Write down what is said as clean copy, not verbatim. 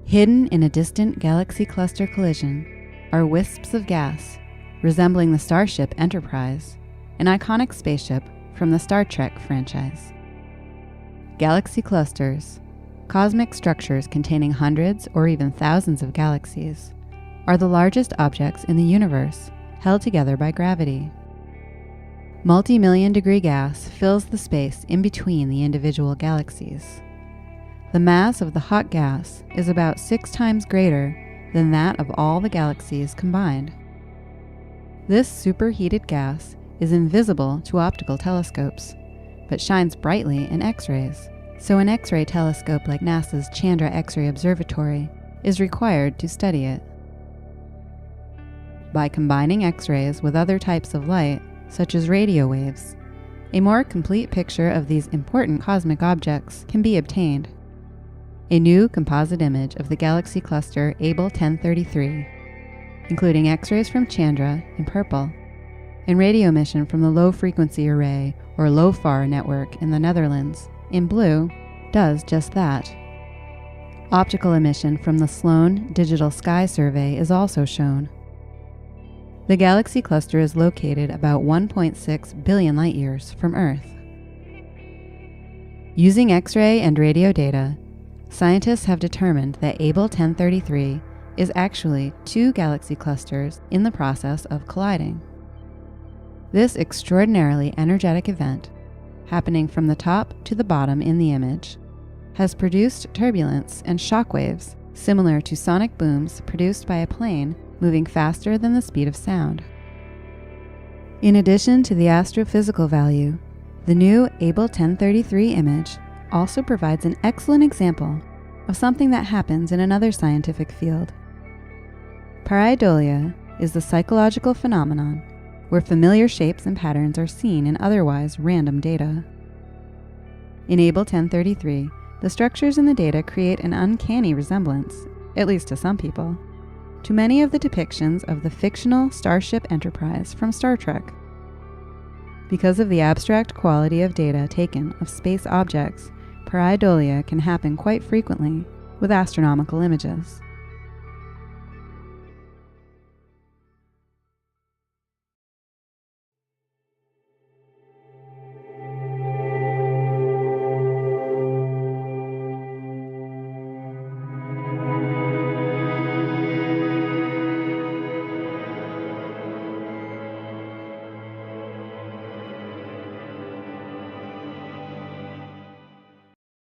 Hidden in a distant galaxy cluster collision are wisps of gas resembling the Starship Enterprise, an iconic spaceship from the Star Trek franchise. Galaxy clusters, cosmic structures containing hundreds or even thousands of galaxies, are the largest objects in the universe held together by gravity. Multi-million degree gas fills the space in between the individual galaxies. The mass of the hot gas is about 6 times greater than that of all the galaxies combined. This superheated gas is invisible to optical telescopes, but shines brightly in X-rays, so an X-ray telescope like NASA's Chandra X-ray Observatory is required to study it. By combining X-rays with other types of light, such as radio waves, a more complete picture of these important cosmic objects can be obtained. A new composite image of the galaxy cluster Abell 1033, including X-rays from Chandra in purple, and radio emission from the Low Frequency Array or LOFAR network in the Netherlands in blue, does just that. Optical emission from the Sloan Digital Sky Survey is also shown. The galaxy cluster is located about 1.6 billion light-years from Earth. Using X-ray and radio data, scientists have determined that Abell 1033 is actually 2 galaxy clusters in the process of colliding. This extraordinarily energetic event, happening from the top to the bottom in the image, has produced turbulence and shock waves similar to sonic booms produced by a plane moving faster than the speed of sound. In addition to the astrophysical value, the new Abell 1033 image also provides an excellent example of something that happens in another scientific field. Pareidolia is the psychological phenomenon where familiar shapes and patterns are seen in otherwise random data. In Abell 1033, the structures in the data create an uncanny resemblance, at least to some people, to many of the depictions of the fictional Starship Enterprise from Star Trek. Because of the abstract quality of data taken of space objects, pareidolia can happen quite frequently with astronomical images.